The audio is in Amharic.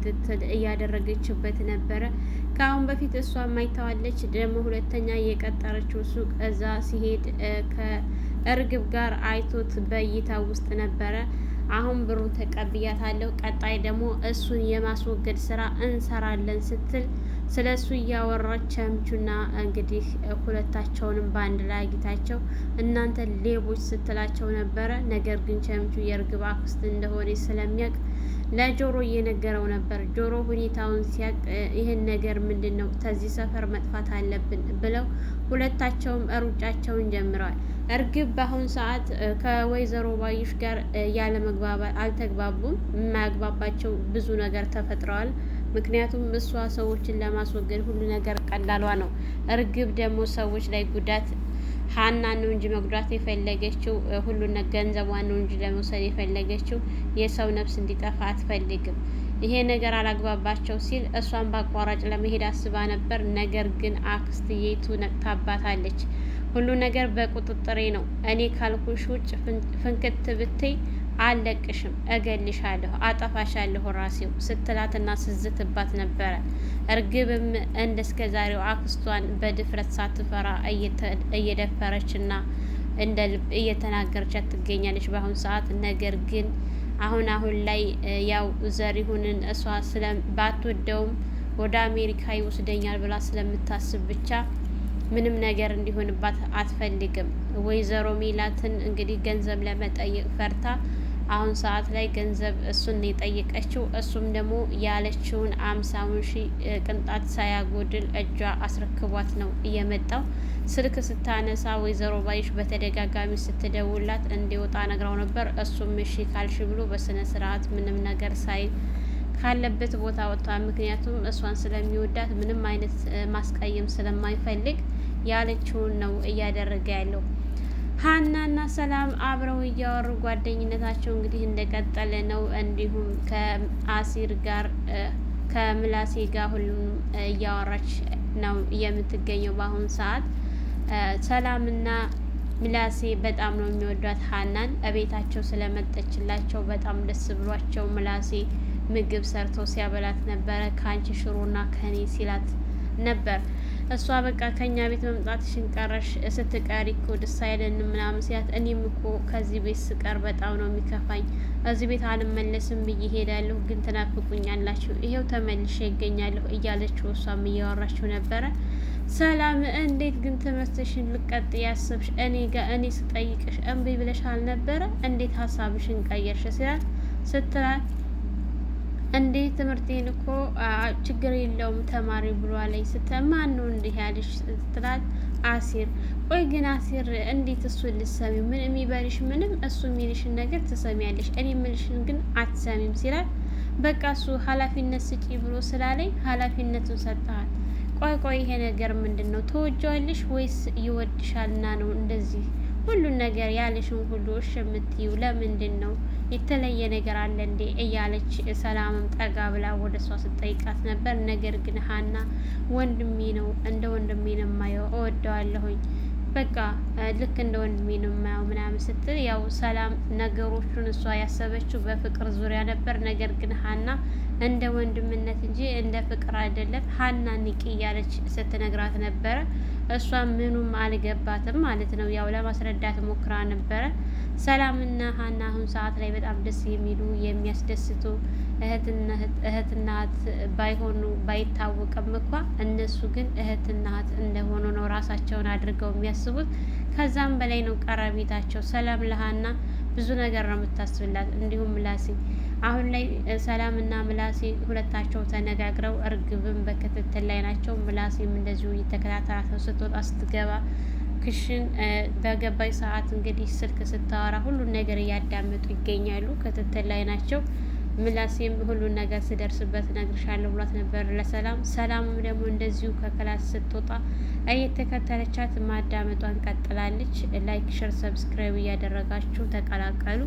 ክትትል እያደረገችበት ነበረ። ከአሁን በፊት እሷ ማይታዋለች ደግሞ ሁለተኛ የቀጠረችው ሱቅ እዛ ሲሄድ ከእርግብ ጋር አይቶት በእይታ ውስጥ ነበረ። አሁን ብሩን ተቀብያታለሁ፣ ቀጣይ ደግሞ እሱን የማስወገድ ስራ እንሰራለን ስትል ስለ እሱ እያወራች ቸምቹና እንግዲህ ሁለታቸውንም በአንድ ላይ አግኝታቸው እናንተ ሌቦች ስትላቸው ነበረ። ነገር ግን ቸምቹ የእርግብ አክስት እንደሆነ ስለሚያውቅ ለጆሮ እየነገረው ነበር። ጆሮ ሁኔታውን ሲያቅ ይህን ነገር ምንድን ነው ከዚህ ሰፈር መጥፋት አለብን ብለው ሁለታቸውም ሩጫቸውን ጀምረዋል። እርግብ በአሁኑ ሰዓት ከወይዘሮ ባዩሽ ጋር ያለ መግባባት አልተግባቡም። የማያግባባቸው ብዙ ነገር ተፈጥረዋል። ምክንያቱም እሷ ሰዎችን ለማስወገድ ሁሉ ነገር ቀላሏ ነው። እርግብ ደግሞ ሰዎች ላይ ጉዳት ሀናን ነው እንጂ መጉዳት የፈለገችው ሁሉን ገንዘቧን ነው እንጂ ለመውሰድ የፈለገችው የሰው ነፍስ እንዲጠፋ አትፈልግም። ይሄ ነገር አላግባባቸው ሲል እሷን በአቋራጭ ለመሄድ አስባ ነበር። ነገር ግን አክስትዬቱ ነቅታባታለች። ሁሉ ነገር በቁጥጥሬ ነው፣ እኔ ካልኩሽ ውጭ ፍንክት ብትይ አለቅሽም፣ እገልሻለሁ፣ አጠፋሻለሁ ራሴው ስትላትና ስዝትባት ነበረ። እርግብም እንደ እስከ ዛሬው አክስቷን በድፍረት ሳትፈራ እየደፈረችና እንደ ልብ እየተናገረቻት ትገኛለች በአሁኑ ሰዓት። ነገር ግን አሁን ላይ ያው ዘሪሁንን እሷ ባትወደውም ወደ አሜሪካ ይወስደኛል ብላ ስለምታስብ ብቻ ምንም ነገር እንዲሆንባት አትፈልግም። ወይዘሮ ሜላትን እንግዲህ ገንዘብ ለመጠየቅ ፈርታ አሁን ሰዓት ላይ ገንዘብ እሱን የጠየቀችው፣ እሱም ደግሞ ያለችውን 50,000 ቅንጣት ሳያጎድል እጇ አስረክቧት ነው እየመጣው። ስልክ ስታነሳ ወይዘሮ ባይሽ በተደጋጋሚ ስትደውላት እንዲወጣ ነግራው ነበር። እሱም እሺ ካልሽ ብሎ በስነ ስርዓት ምንም ነገር ሳይ ካለበት ቦታ ወጥቷል። ምክንያቱም እሷን ስለሚወዳት ምንም አይነት ማስቀየም ስለማይፈልግ ያለችውን ነው እያደረገ ያለው። ሀናና ሰላም አብረው እያወሩ ጓደኝነታቸው እንግዲህ እንደቀጠለ ነው። እንዲሁም ከአሲር ጋር ከምላሴ ጋር ሁሉም እያወራች ነው የምትገኘው በአሁኑ ሰዓት። ሰላምና ምላሴ በጣም ነው የሚወዷት ሀናን። እቤታቸው ስለመጠችላቸው በጣም ደስ ብሏቸው ምላሴ ምግብ ሰርቶ ሲያበላት ነበረ። ከአንቺ ሽሮና ከኔ ሲላት ነበር። እሷ በቃ ከኛ ቤት መምጣትሽን ቀረሽ ስትቀሪ እኮ ደስ አይለንም ምናምን ሲላት፣ እኔም እኮ ከዚህ ቤት ስቀር በጣም ነው የሚከፋኝ፣ እዚህ ቤት አልመለስም ብዬ ሄዳለሁ፣ ግን ትናፍቁኛላችሁ፣ ይሄው ተመልሼ ይገኛለሁ እያለችው እሷም እያወራችው ነበረ። ሰላም እንዴት ግን ትምህርትሽን ልቀጥ ያሰብሽ? እኔ ስጠይቅሽ እምቢ ብለሽ አልነበረ? እንዴት ሀሳብሽን ቀየርሽ? ስትላት እንዴ ትምህርቴን እኮ ችግር የለውም ተማሪ ብሏለኝ ስትማን ነው እንዲህ ያለሽ ስትላት፣ አሲር ቆይ ግን አሲር እንዴት እሱን ልትሰሚ? ምን የሚበልሽ ምንም፣ እሱ የሚልሽን ነገር ትሰሚያለሽ፣ እኔ የምልሽን ግን አትሰሚም ሲላት፣ በቃ እሱ ኃላፊነት ስጪ ብሎ ስላለኝ ኃላፊነቱን ሰጥተሃል። ቆይ ይሄ ነገር ምንድን ነው? ተወጃዋለሽ ወይስ ይወድሻልና ነው እንደዚህ ሁሉን ነገር ያለሽን ሁሉ እሺ የምትይው ለምንድን ነው? የተለየ ነገር አለ እንዴ? እያለች ሰላምም ጠጋ ብላ ወደ እሷ ስትጠይቃት ነበር። ነገር ግን ሀና ወንድሜ ነው፣ እንደ ወንድሜ ነው የማየው፣ እወደዋለሁኝ፣ በቃ ልክ እንደ ወንድሜ ነው የማየው ምናምን ስትል፣ ያው ሰላም ነገሮቹን እሷ ያሰበችው በፍቅር ዙሪያ ነበር። ነገር ግን ሀና እንደ ወንድምነት እንጂ እንደ ፍቅር አይደለም፣ ሀና ንቂ እያለች ስትነግራት ነበረ። እሷ ምኑም አልገባትም ማለት ነው። ያው ለማስረዳት ሞክራ ነበረ። ሰላምና ሀና አሁን ሰዓት ላይ በጣም ደስ የሚሉ የሚያስደስቱ እህትና ባይሆኑ ባይታወቅም እንኳ እነሱ ግን እህትና እህት እንደሆኑ ነው ራሳቸውን አድርገው የሚያስቡት። ከዛም በላይ ነው ቀረቤታቸው። ሰላም ለሀና ብዙ ነገር ነው የምታስብላት። እንዲሁም ምላሴ አሁን ላይ ሰላምና ምላሴ ሁለታቸው ተነጋግረው እርግብን በክትትል ላይ ናቸው። ምላሴም እንደዚሁ እየተከታተላቸው ስትወጣ ስትገባ ክሽን በገባይ ሰዓት እንግዲህ ስልክ ስታወራ ሁሉን ነገር እያዳመጡ ይገኛሉ። ክትትል ላይ ናቸው። ምላሴም ሁሉን ነገር ስደርስበት እነግርሻለሁ ብሏት ነበር ለሰላም። ሰላምም ደግሞ እንደዚሁ ከክላስ ስትወጣ እየተከተለቻት ማዳመጧን ቀጥላለች። ላይክ፣ ሸር፣ ሰብስክራይብ እያደረጋችሁ ተቀላቀሉ።